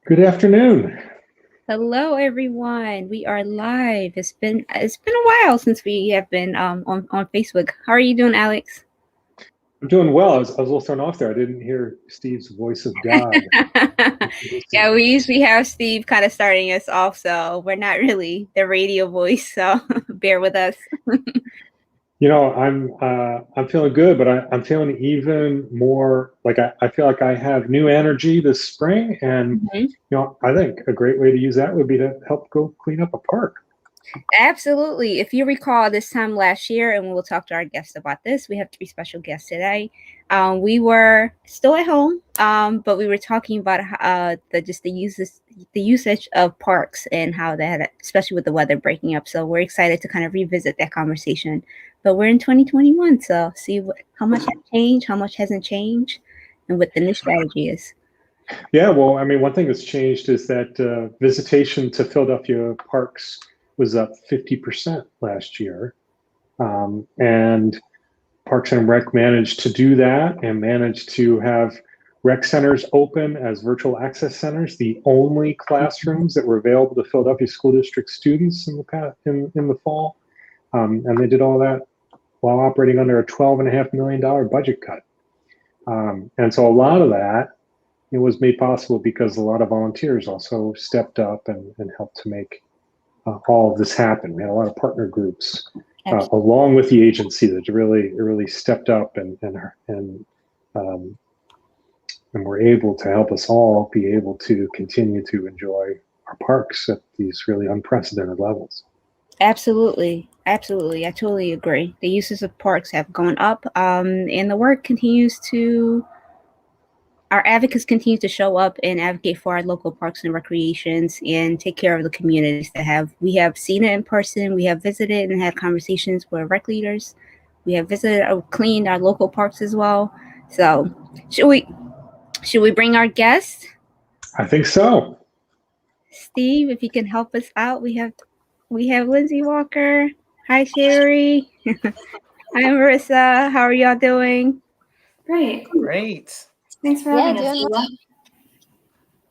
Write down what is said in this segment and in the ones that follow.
Good afternoon. Hello, everyone. We are live. It's been a while since we have been on Facebook. How are you doing, Alex? I'm doing well. I was a little thrown off there. I didn't hear Steve's voice of God. Yeah, we usually have Steve kind of starting us off, so we're not really the radio voice. So bear with us. I'm feeling good, but I'm feeling even more like I feel like I have new energy this spring, and Mhm. I think a great way to use that would be to help go clean up a park. Absolutely. If you recall, this time last year, and we'll talk to our guests about this. We have three special guests today. We were still at home, but we were talking about the usage of parks and how that, especially with the weather breaking up. So we're excited to kind of revisit that conversation. But we're in 2021, so see how much has changed, how much hasn't changed, and what the new strategy is. Yeah, well, I mean, one thing that's changed is that visitation to Philadelphia parks was up 50% last year, and Parks and Rec managed to do that and managed to have rec centers open as virtual access centers, the only classrooms that were available to Philadelphia School District students in the fall. And they did all that while operating under a $12.5 million budget cut. And so a lot of that was made possible because a lot of volunteers also stepped up and helped to make all of this happen. We had a lot of partner groups along with the agency that really stepped up um, and were able to help us all be able to continue to enjoy our parks at these really unprecedented levels. Absolutely. Absolutely. I totally agree. The uses of parks have gone up, and the work continues to, our advocates continue to show up and advocate for our local parks and recreations and take care of the communities we have seen it in person. We have visited and had conversations with rec leaders. We have visited or cleaned our local parks as well. So should we bring our guest? I think so. Steve, if you can help us out, we have Lindsey Walker. Hi, Sherry. Hi, Marissa. How are y'all doing? Great. Thanks for having us, doing Sheila.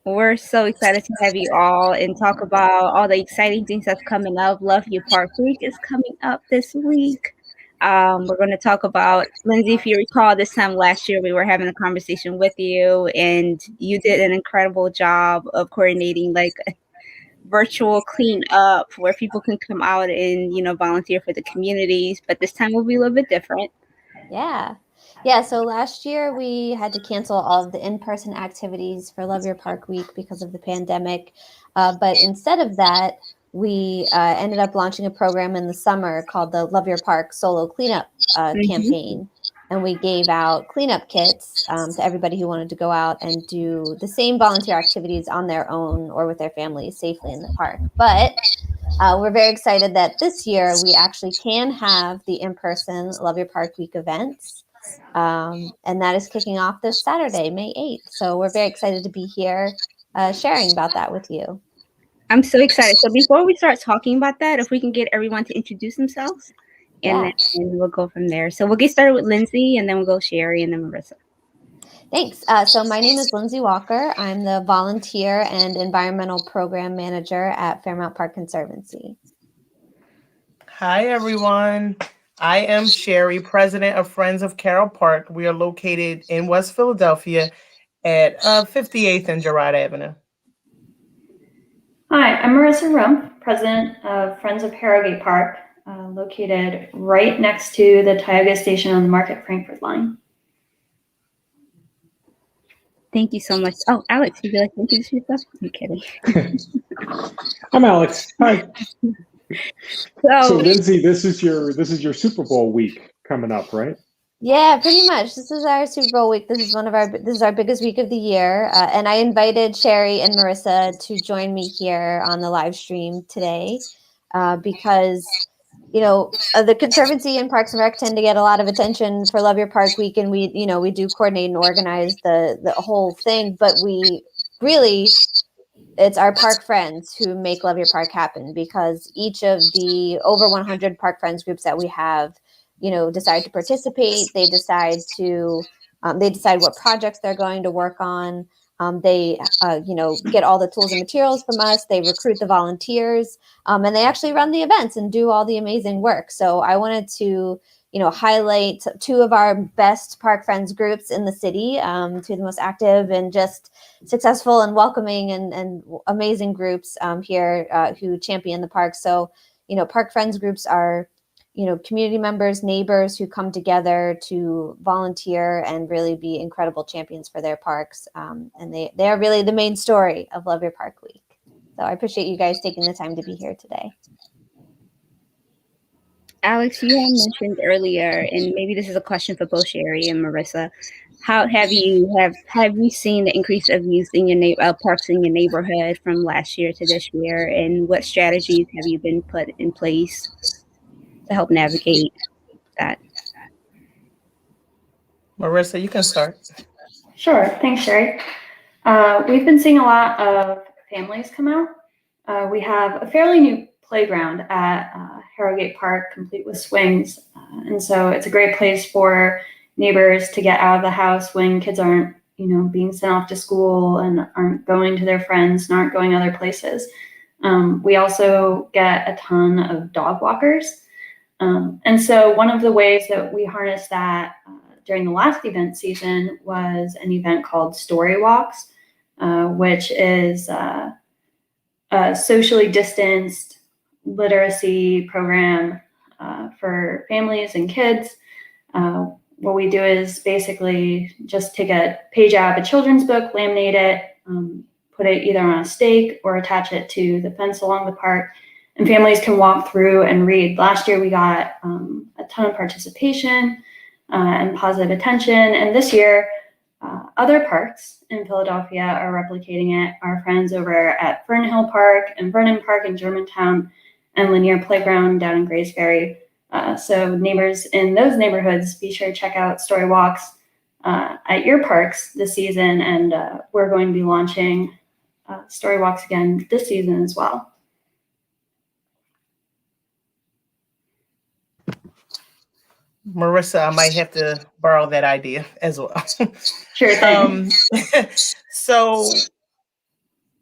We're so excited to have you all and talk about all the exciting things that's coming up. Love Your Park Week is coming up this week. We're going to talk about, Lindsey, if you recall, this time last year we were having a conversation with you, and you did an incredible job of coordinating like virtual cleanup where people can come out and volunteer for the communities. But this time will be a little bit different. Yeah, so last year we had to cancel all of the in-person activities for Love Your Park Week because of the pandemic. But instead of that, we ended up launching a program in the summer called the Love Your Park Solo Cleanup campaign. And we gave out cleanup kits to everybody who wanted to go out and do the same volunteer activities on their own or with their families safely in the park. But we're very excited that this year we actually can have the in-person Love Your Park Week events. And that is kicking off this Saturday, May 8th. So we're very excited to be here sharing about that with you. I'm so excited. So before we start talking about that, if we can get everyone to introduce themselves, and then we'll go from there. So we'll get started with Lindsey, and then we'll go Sherry, and then Marissa. Thanks. So my name is Lindsey Walker. I'm the Volunteer and Environmental Program Manager at Fairmount Park Conservancy. Hi, everyone. I am Sherry, President of Friends of Carroll Park. We are located in West Philadelphia at 58th and Girard Avenue. Hi, I'm Marissa Rump, President of Friends of Harrogate Park, located right next to the Tioga Station on the Market Frankfurt line. Thank you so much. Oh, Alex, would you like to introduce yourself? I'm kidding. I'm Alex. Hi. So Lindsey, this is your Super Bowl week coming up, right? Yeah, pretty much. This is our Super Bowl week. This is our biggest week of the year, and I invited Sherry and Marissa to join me here on the live stream today because the Conservancy and Parks and Rec tend to get a lot of attention for Love Your Park Week, and we do coordinate and organize the whole thing, but it's our park friends who make Love Your Park happen, because each of the over 100 park friends groups that we have decide to participate. They decide what projects they're going to work on. They, get all the tools and materials from us. They recruit the volunteers, and they actually run the events and do all the amazing work. So I wanted to, highlight two of our best Park Friends groups in the city, two of the most active and just successful and welcoming and amazing groups here who champion the park. So, Park Friends groups are, community members, neighbors who come together to volunteer and really be incredible champions for their parks. And they are really the main story of Love Your Park Week. So I appreciate you guys taking the time to be here today. Alex, you had mentioned earlier, and maybe this is a question for both Sherry and Marissa. How have you seen the increase of use in your parks in your neighborhood from last year to this year, and what strategies have you been put in place to help navigate that? Marissa, you can start. Sure. Thanks, Sherry. We've been seeing a lot of families come out. We have a fairly new playground at Harrogate Park, complete with swings. And so it's a great place for neighbors to get out of the house when kids aren't, being sent off to school and aren't going to their friends and aren't going other places. We also get a ton of dog walkers. And so one of the ways that we harnessed that during the last event season was an event called Story Walks, which is a socially distanced literacy program for families and kids. What we do is basically just take a page out of a children's book, laminate it, put it either on a stake or attach it to the fence along the park, and families can walk through and read. Last year we got a ton of participation and positive attention, and this year other parks in Philadelphia are replicating it. Our friends over at Fernhill Park and Vernon Park in Germantown and Linear Playground down in Grays Ferry. So neighbors in those neighborhoods, be sure to check out Story Walks at your parks this season. And we're going to be launching Story Walks again this season as well. Marissa, I might have to borrow that idea as well. Sure thing. So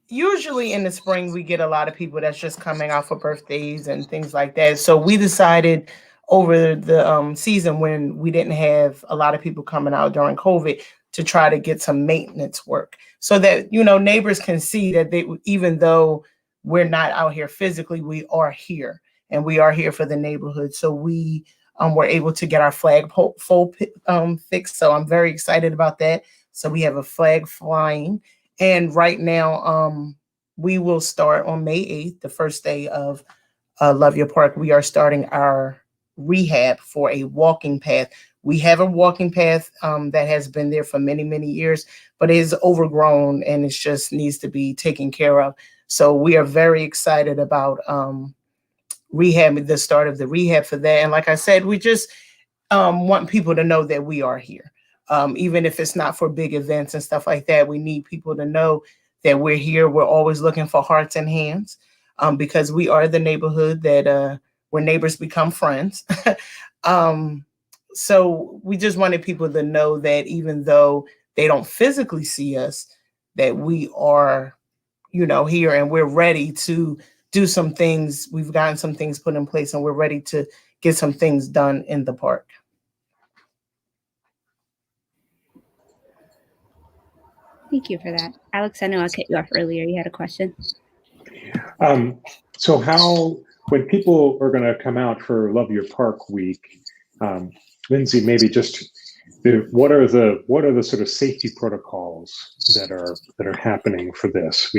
usually in the spring, we get a lot of people that's just coming out for birthdays and things like that. So we decided over the season, when we didn't have a lot of people coming out during COVID, to try to get some maintenance work so that, neighbors can see that even though we're not out here physically, we are here and we are here for the neighborhood. So we were able to get our flagpole fixed. So I'm very excited about that. So we have a flag flying. And right now, we will start on May 8th, the first day of Love Your Park. We are starting our rehab for a walking path. We have a walking path that has been there for many, many years, but it is overgrown and it just needs to be taken care of. So we are very excited about rehab, the start of the rehab for that. And like I said, we just want people to know that we are here. Even if it's not for big events and stuff like that, we need people to know that we're here. We're always looking for hearts and hands because we are the neighborhood that where neighbors become friends. So we just wanted people to know that even though they don't physically see us, that we are, here and we're ready to do some things. We've gotten some things put in place and we're ready to get some things done in the park. Thank you for that. Alex, I know I cut you off earlier. You had a question. So when people are going to come out for Love Your Park Week, Lindsey, maybe just what are the sort of safety protocols that are happening for this?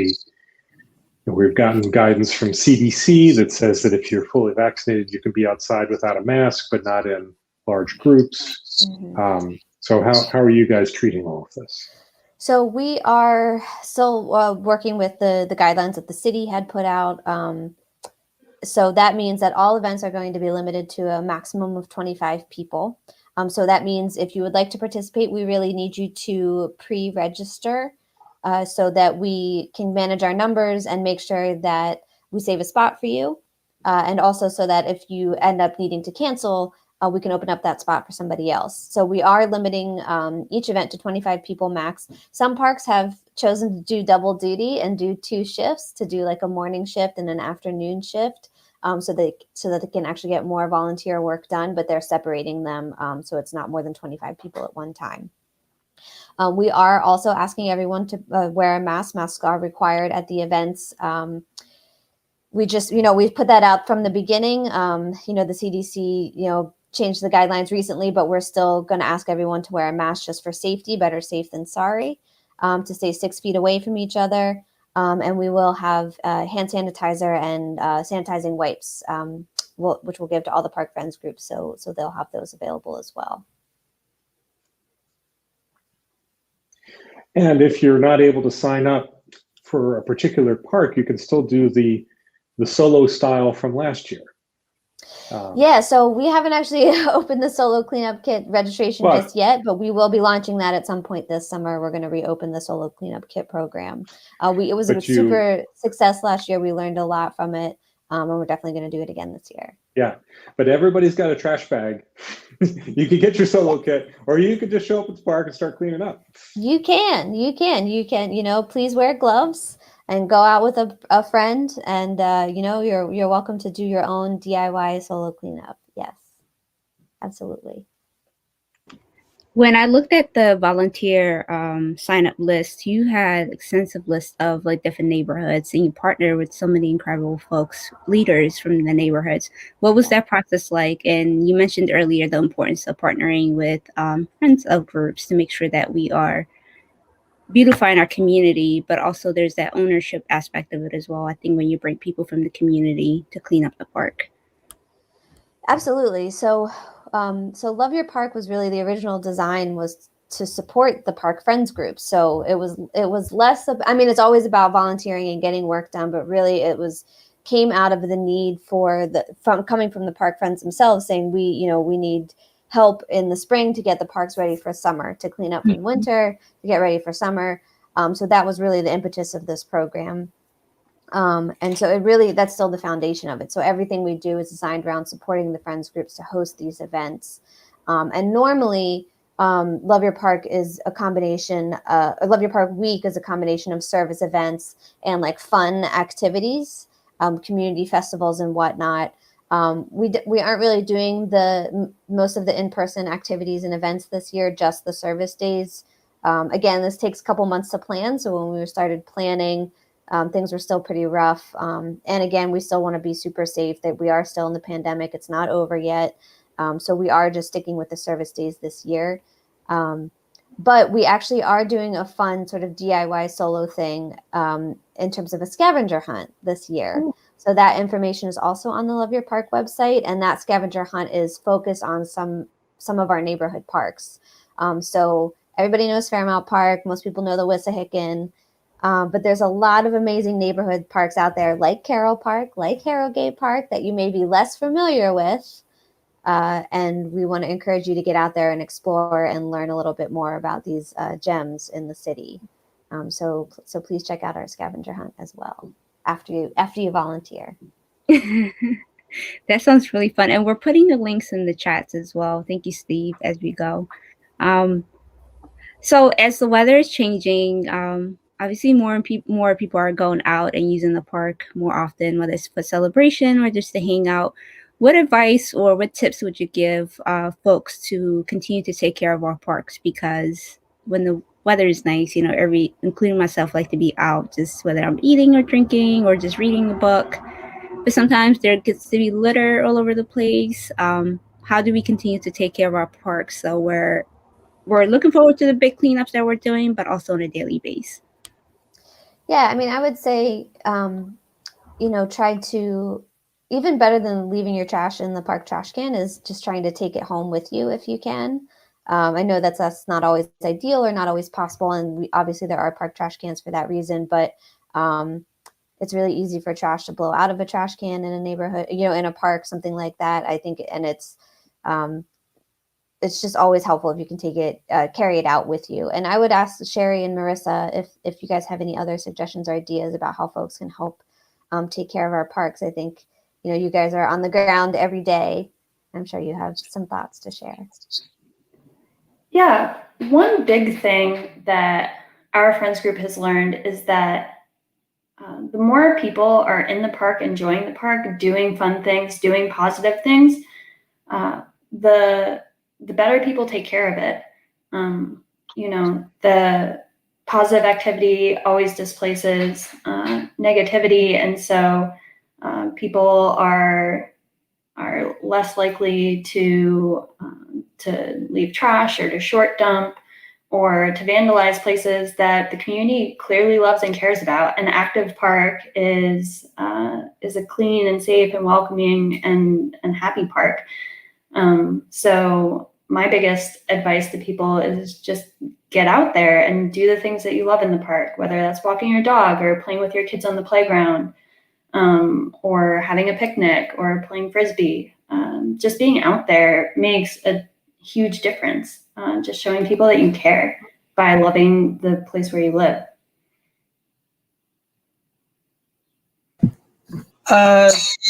We've gotten guidance from CDC that says that if you're fully vaccinated, you can be outside without a mask, but not in large groups. Mm-hmm. So how are you guys treating all of this? So we are still working with the guidelines that the city had put out. So that means that all events are going to be limited to a maximum of 25 people. So that means if you would like to participate, we really need you to pre-register so that we can manage our numbers and make sure that we save a spot for you. And also so that if you end up needing to cancel, we can open up that spot for somebody else. So we are limiting each event to 25 people max. Some parks have chosen to do double duty and do 2 shifts, to do like a morning shift and an afternoon shift, so that they can actually get more volunteer work done, but they're separating them so it's not more than 25 people at one time. We are also asking everyone to wear a mask. Masks are required at the events. We just, we put that out from the beginning. The CDC, changed the guidelines recently, but we're still going to ask everyone to wear a mask just for safety. Better safe than sorry. To stay 6 feet away from each other. And we will have hand sanitizer and sanitizing wipes, which we'll give to all the Park Friends groups. So they'll have those available as well. And if you're not able to sign up for a particular park, you can still do the solo style from last year. Yeah, so we haven't actually opened the solo cleanup kit registration just yet, but we will be launching that at some point this summer. We're going to reopen the solo cleanup kit program. It was a super success last year. We learned a lot from it, and we're definitely going to do it again this year. Yeah, but everybody's got a trash bag. You can get your solo kit, or you could just show up at the park and start cleaning up. You can, please wear gloves and go out with a friend, and you're welcome to do your own DIY solo cleanup. Yes, absolutely. When I looked at the volunteer sign up list, you had extensive list of like different neighborhoods, and you partner with so many incredible folks, leaders from the neighborhoods. What was that process like? And you mentioned earlier the importance of partnering with friends of groups to make sure that we are beautifying our community, but also there's that ownership aspect of it as well. I think when you bring people from the community to clean up the park. Absolutely. So Love Your Park was really, the original design was to support the Park Friends group. So it was less of, it's always about volunteering and getting work done, but really came out of the need coming from the Park Friends themselves, saying we need help in the spring to get the parks ready for summer, to clean up in winter, to get ready for summer. So that was really the impetus of this program. And so that's still the foundation of it. So everything we do is designed around supporting the friends groups to host these events. And normally, Love Your Park is a combination, Love Your Park Week is a combination of service events and like fun activities, community festivals and whatnot. We aren't really doing most of the in-person activities and events this year, just the service days. Again, this takes a couple months to plan. So when we started planning, things were still pretty rough. And again, we still want to be super safe, that we are still in the pandemic. It's not over yet. So we are just sticking with the service days this year. But we actually are doing a fun sort of DIY solo thing in terms of a scavenger hunt this year. Ooh. So that information is also on the Love Your Park website. And that scavenger hunt is focused on some of our neighborhood parks. So everybody knows Fairmount Park. Most people know the Wissahickon. But there's a lot of amazing neighborhood parks out there, like Carroll Park, like Harrogate Park, that you may be less familiar with. And we want to encourage you to get out there and explore and learn a little bit more about these gems in the city. So please check out our scavenger hunt as well after you volunteer. That sounds really fun. And we're putting the links in the chats as well. Thank you, Steve, as we go. So as the weather is changing, obviously more people are going out and using the park more often, whether it's for celebration or just to hang out. What advice or what tips would you give folks to continue to take care of our parks? Because when the weather is nice, including myself, like to be out, just whether I'm eating or drinking or just reading a book. But sometimes there gets to be litter all over the place. How do we continue to take care of our parks so we're looking forward to the big cleanups that we're doing, but also on a daily basis? Yeah, I would say, try to, even better than leaving your trash in the park trash can, is just trying to take it home with you if you can. I know that's not always ideal or not always possible. And obviously there are park trash cans for that reason, but it's really easy for trash to blow out of a trash can in a neighborhood, in a park, something like that, I think. And it's just always helpful if you can take it, carry it out with you. And I would ask Sherry and Marissa if you guys have any other suggestions or ideas about how folks can help take care of our parks. I think, you guys are on the ground every day, I'm sure you have some thoughts to share. Yeah, one big thing that our friends group has learned is that the more people are in the park, enjoying the park, doing fun things, doing positive things, the better people take care of it. The positive activity always displaces negativity, and so people are less likely to leave trash or to short dump or to vandalize places that the community clearly loves and cares about. An active park is a clean and safe and welcoming and happy park. So my biggest advice to people is just get out there and do the things that you love in the park, whether that's walking your dog or playing with your kids on the playground, or having a picnic or playing Frisbee. Just being out there makes a huge difference. Just showing people that you care by loving the place where you live.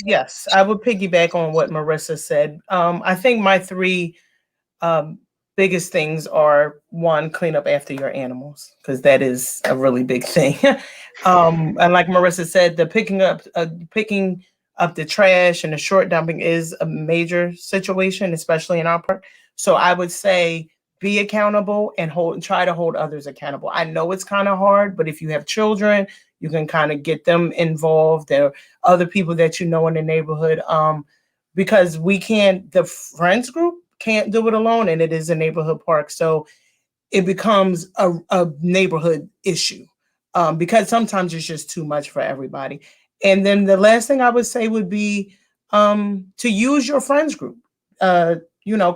Yes, I would piggyback on what Marissa said. I think my three biggest things are: one, clean up after your animals, because that is a really big thing. And like Marissa said, the picking up the trash and the short dumping is a major situation, especially in our park. So I would say be accountable and try to hold others accountable. I know it's kind of hard, but if you have children, you can kind of get them involved. There are other people that you know in the neighborhood, because the friends group can't do it alone, and it is a neighborhood park. So it becomes a neighborhood issue, because sometimes it's just too much for everybody. And then the last thing I would say would be to use your friends group.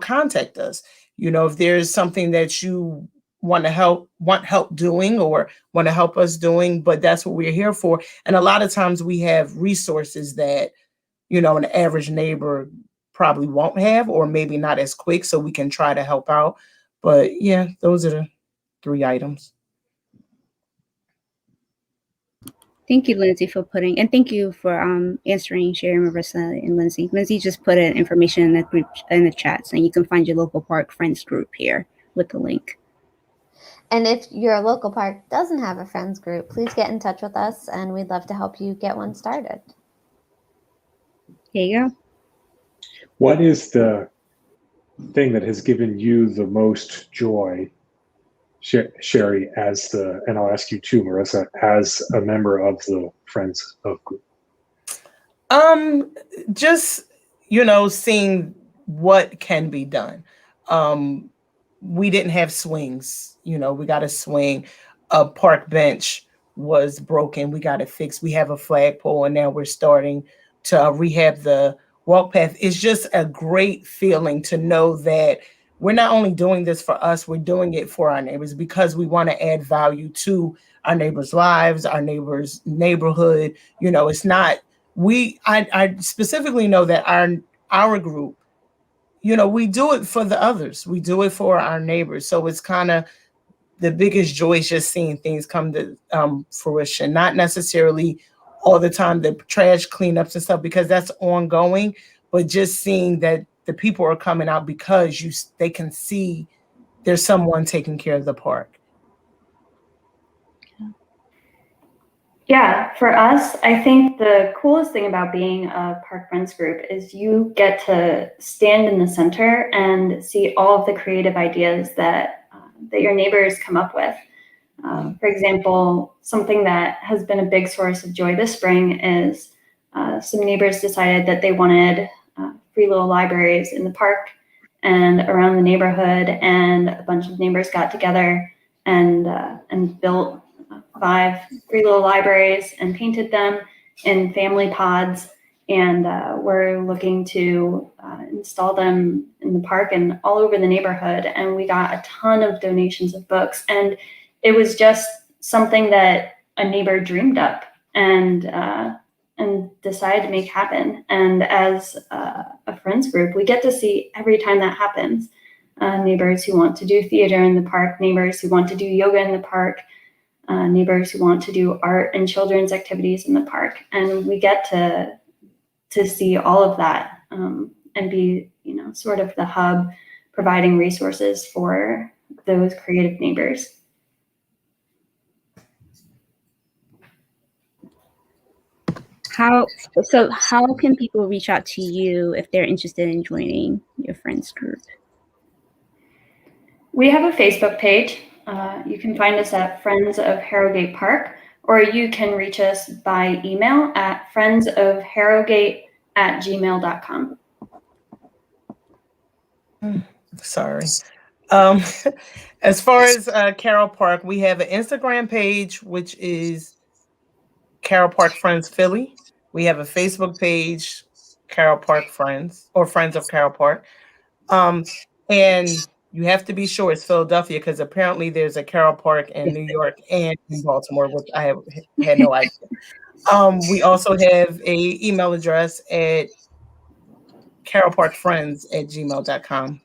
Contact us. If there's something that you want help doing or want to help us doing, but that's what we're here for. And a lot of times we have resources that, an average neighbor probably won't have, or maybe not as quick, so we can try to help out. But yeah, those are the 3 items. Thank you, Lindsay, and thank you for answering, sharing, Marissa and Lindsay. Lindsay just put in information in the group in the chats, and you can find your local park friends group here with the link. And if your local park doesn't have a friends group, please get in touch with us, and we'd love to help you get one started. There you go. What is the thing that has given you the most joy, Sherry, and I'll ask you too, Marissa, as a member of the Friends of Group? Just, seeing what can be done. We didn't have swings, we got a swing. A park bench was broken. We got it fixed. We have a flagpole, and now we're starting to rehab the walk path. It's just a great feeling to know that we're not only doing this for us, we're doing it for our neighbors, because we want to add value to our neighbors' lives, our neighbors' neighborhood. It's not, I specifically know that our group, we do it for the others. We do it for our neighbors. So it's kind of the biggest joy is just seeing things come to fruition, not necessarily all the time, the trash cleanups and stuff, because that's ongoing, but just seeing that the people are coming out because they can see there's someone taking care of the park. Yeah, for us, I think the coolest thing about being a Park Friends group is you get to stand in the center and see all of the creative ideas that your neighbors come up with. For example, something that has been a big source of joy this spring is some neighbors decided that they wanted free little libraries in the park and around the neighborhood, and a bunch of neighbors got together and built 5 free little libraries and painted them in family pods, and we're looking to install them in the park and all over the neighborhood. And we got a ton of donations of books, and it was just something that a neighbor dreamed up and decided to make happen. And as a friends group, we get to see every time that happens. Neighbors who want to do theater in the park, neighbors who want to do yoga in the park, neighbors who want to do art and children's activities in the park. And we get to see all of that and be, sort of the hub, providing resources for those creative neighbors. How can people reach out to you if they're interested in joining your friends group? We have a Facebook page. You can find us at Friends of Harrogate Park, or you can reach us by email at friendsofharrogate@gmail.com. Sorry. As far as Carroll Park, we have an Instagram page, which is Carroll Park Friends Philly. We have a Facebook page, Carroll Park Friends, or Friends of Carroll Park. And you have to be sure it's Philadelphia, because apparently there's a Carroll Park in New York and in Baltimore, which I had no idea. We also have a email address at carrollparkfriends@gmail.com.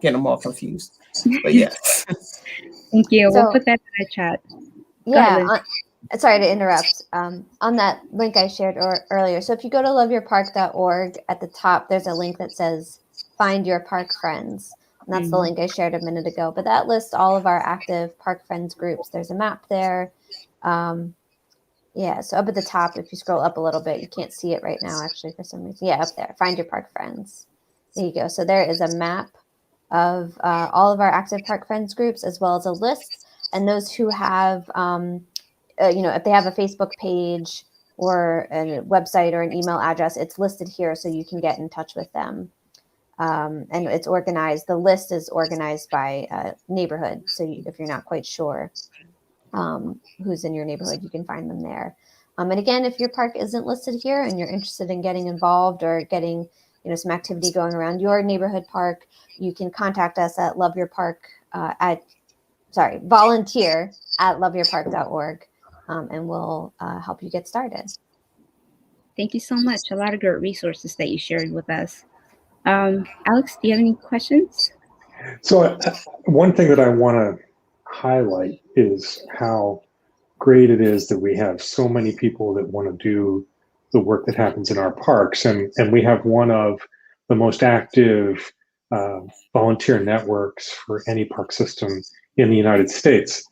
Getting them all confused, but yes. Thank you. So- We'll put that in the chat. Yeah. Sorry to interrupt. On that link I shared earlier. So if you go to loveyourpark.org, at the top, there's a link that says Find Your Park Friends. And that's the link I shared a minute ago. But that lists all of our active Park Friends groups. There's a map there. Yeah, so up at the top, if you scroll up a little bit, you can't see it right now, actually, for some reason. Yeah, up there, Find Your Park Friends. There you go. So there is a map of all of our active Park Friends groups, as well as a list. And those who have, if they have a Facebook page or a website or an email address, it's listed here so you can get in touch with them. And it's organized. The list is organized by neighborhood. So if you're not quite sure who's in your neighborhood, you can find them there. And again, if your park isn't listed here and you're interested in getting involved or getting some activity going around your neighborhood park, you can contact us at volunteer@loveyourpark.org, and we'll help you get started. Thank you so much. A lot of good resources that you shared with us. Alex, do you have any questions? So one thing that I want to highlight is how great it is that we have so many people that want to do the work that happens in our parks. And we have one of the most active volunteer networks for any park system in the United States.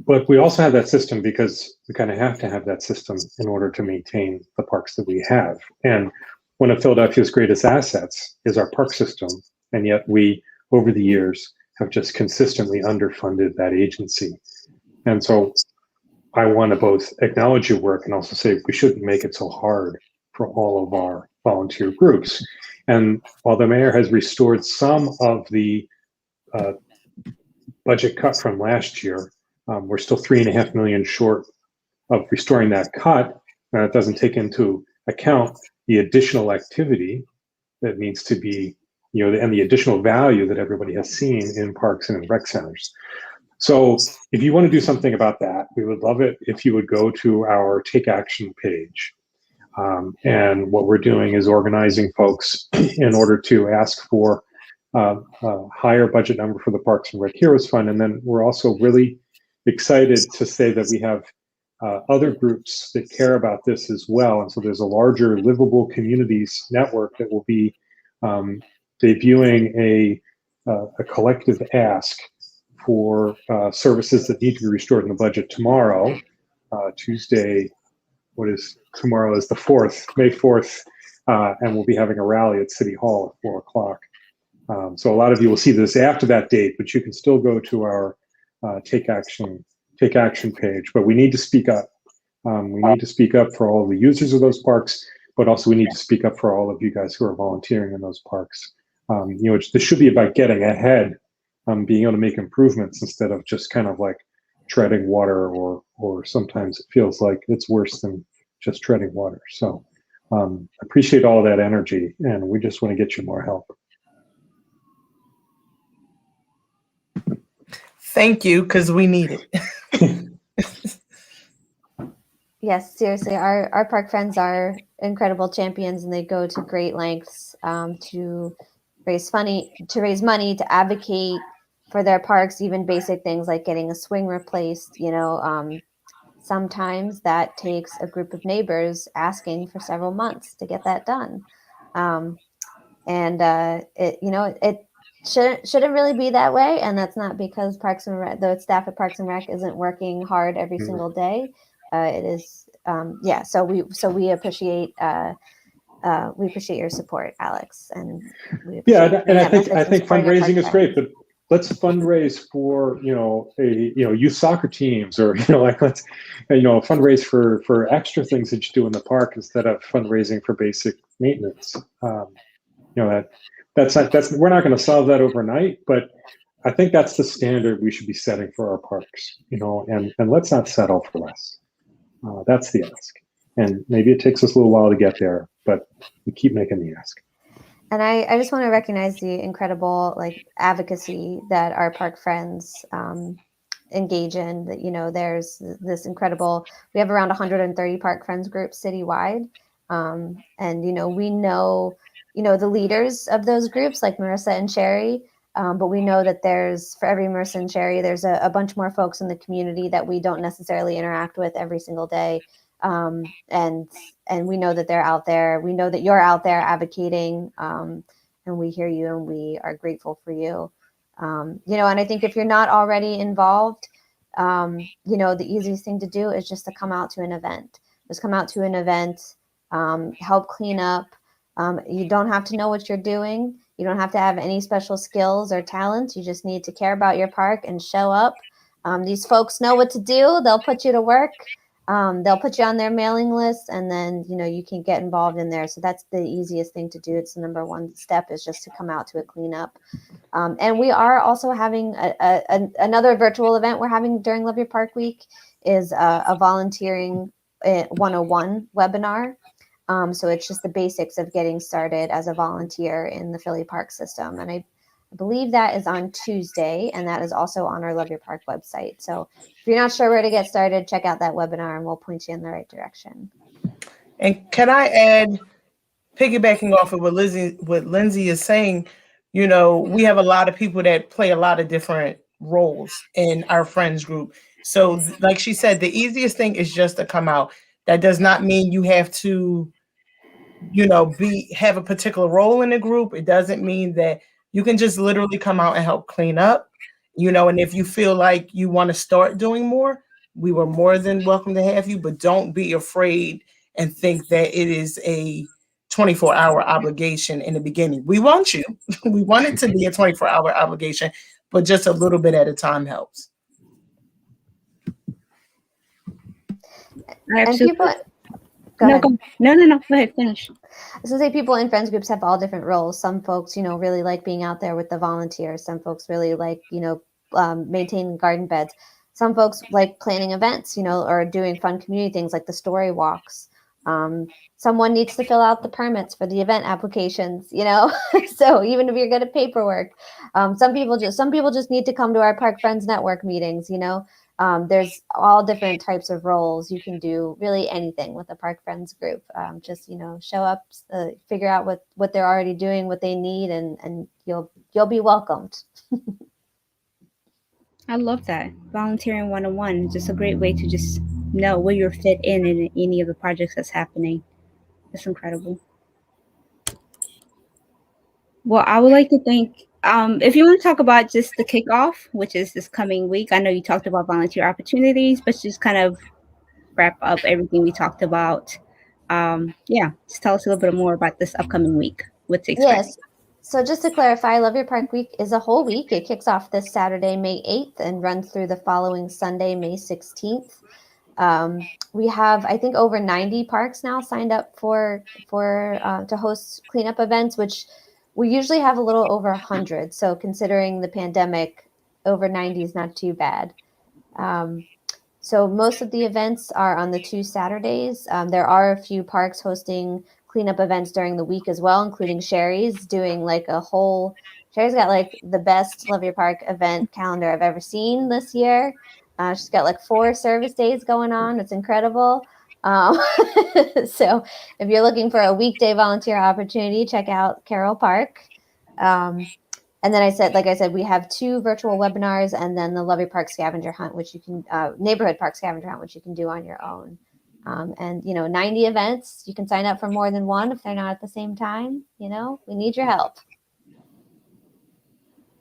But we also have that system because we kind of have to have that system in order to maintain the parks that we have. And one of Philadelphia's greatest assets is our park system. And yet we, over the years, have just consistently underfunded that agency. And so I want to both acknowledge your work and also say we shouldn't make it so hard for all of our volunteer groups. And while the mayor has restored some of the budget cut from last year, we're still $3.5 million short of restoring that cut. And it doesn't take into account the additional activity that needs to be, and the additional value that everybody has seen in parks and in rec centers. So if you want to do something about that, we would love it if you would go to our Take Action page. And what we're doing is organizing folks in order to ask for a higher budget number for the Parks and Rec Heroes Fund. And then we're also really excited to say that we have other groups that care about this as well. And so there's a larger Livable Communities network that will be debuting a collective ask for services that need to be restored in the budget tomorrow, Tuesday. Tomorrow is the 4th, May 4th, and we'll be having a rally at City Hall at 4 o'clock. So a lot of you will see this after that date, but you can still go to our Take Action page. But we need to speak up. We need to speak up for all the users of those parks, but also we need to speak up for all of you guys who are volunteering in those parks. This should be about getting ahead, being able to make improvements instead of just kind of like treading water, or sometimes it feels like it's worse than just treading water. So appreciate all that energy, and we just want to get you more help. Thank you, because we need it. Yes, seriously, our park friends are incredible champions, and they go to great lengths to raise money, to advocate for their parks, even basic things like getting a swing replaced. Sometimes that takes a group of neighbors asking for several months to get that done. And it shouldn't really be that way. And that's not because the staff at Parks and Rec isn't working hard every single day. It is, So we appreciate your support, Alex, and we appreciate and I think supporting our fundraising park is great, friends. but let's fundraise for youth soccer teams, or let's fundraise for extra things that you do in the park instead of fundraising for basic maintenance. That's we're not going to solve that overnight, but I think that's the standard we should be setting for our parks. And let's not settle for less. That's the ask. And maybe it takes us a little while to get there, but we keep making the ask. And I just want to recognize the incredible advocacy that our park friends engage in. That there's this incredible. We have around 130 park friends groups citywide, and we know the leaders of those groups like Marissa and Sherry. But we know that for every Marissa and Sherry, there's a bunch more folks in the community that we don't necessarily interact with every single day. And we know that they're out there. We know that you're out there advocating, and we hear you and we are grateful for you. And I think if you're not already involved, the easiest thing to do is just to come out to an event. Just come out to an event, help clean up. You don't have to know what you're doing. You don't have to have any special skills or talents. You just need to care about your park and show up. These folks know what to do. They'll put you to work. They'll put you on their mailing list, and then you can get involved in there. So that's the easiest thing to do. It's the number one step, is just to come out to a cleanup. And we are also having another virtual event we're having during Love Your Park Week is a volunteering 101 webinar. So it's just the basics of getting started as a volunteer in the Philly Park system. And I believe that is on Tuesday, and that is also on our Love Your Park website. So if you're not sure where to get started, check out that webinar and we'll point you in the right direction. And can I add, piggybacking off of what Lindsey is saying, we have a lot of people that play a lot of different roles in our friends group. So like she said, the easiest thing is just to come out. That does not mean you have to, have a particular role in the group. It doesn't mean that you can just literally come out and help clean up, and if you feel like you want to start doing more, we were more than welcome to have you, but don't be afraid and think that it is a 24-hour obligation in the beginning. We want you. We want it to be a 24-hour obligation, but just a little bit at a time helps. And people, no. Go ahead, finish. I was gonna say, people in friends groups have all different roles. Some folks, really like being out there with the volunteers. Some folks really like, maintaining garden beds. Some folks like planning events, or doing fun community things like the story walks. Someone needs to fill out the permits for the event applications, so even if you're good at paperwork, some people just need to come to our Park Friends Network meetings, there's all different types of roles. You can do really anything with a Park Friends group. Just, show up, figure out what they're already doing, what they need, and you'll be welcomed. I love that. Volunteering 101 is just a great way to just know where you're fit in any of the projects that's happening. It's incredible. Well, I would like to thank, if you want to talk about just the kickoff, which is this coming week. I know you talked about volunteer opportunities, but just kind of wrap up everything we talked about. Just tell us a little bit more about this upcoming week. What's expected? Yes. So just to clarify, Love Your Park Week is a whole week. It kicks off this Saturday, May 8th, and runs through the following Sunday, May 16th. We have, I think, over 90 parks now signed up to host cleanup events, which we usually have a little over 100. So considering the pandemic, over 90 is not too bad. So most of the events are on the 2 Saturdays. There are a few parks hosting cleanup events during the week as well, including Sherry's doing Sherry's got the best Love Your Park event calendar I've ever seen this year. She's got 4 service days going on. It's incredible. So if you're looking for a weekday volunteer opportunity, check out Carroll Park. And then like I said, we have 2 virtual webinars, and then the Love Your Park scavenger hunt, which you can, neighborhood park scavenger hunt, which you can do on your own. And 90 events, you can sign up for more than one if they're not at the same time. We need your help.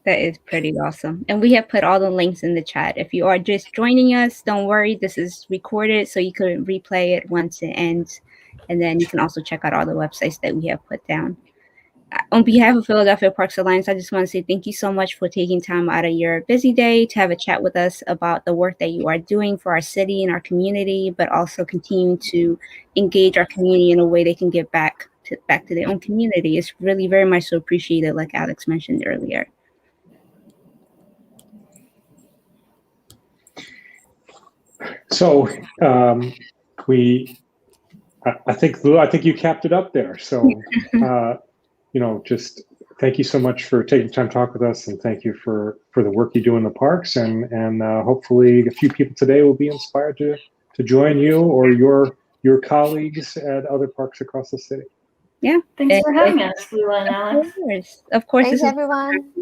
That is pretty awesome. And we have put all the links in the chat. If you are just joining us, don't worry. This is recorded, so you can replay it once it ends. And then you can also check out all the websites that we have put down. On behalf of Philadelphia Parks Alliance, I just want to say thank you so much for taking time out of your busy day to have a chat with us about the work that you are doing for our city and our community, but also continue to engage our community in a way they can get back to their own community. It's really very much so appreciated, like Alex mentioned earlier. So I think you capped it up there. So just thank you so much for taking time to talk with us, and thank you for the work you do in the parks, and hopefully a few people today will be inspired to join you or your colleagues at other parks across the city. Yeah. Thanks for having us, Lula and Alex. Of course. Thanks, everyone.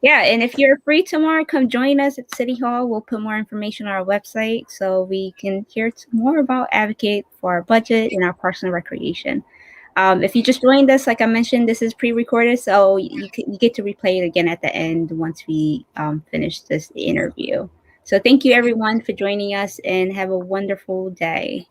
Yeah, and if you're free tomorrow, come join us at City Hall. We'll put more information on our website so we can hear more about advocate for our budget and our parks and recreation. If you just joined us, like I mentioned, this is pre-recorded, so you get to replay it again at the end once we finish this interview. So thank you, everyone, for joining us, and have a wonderful day.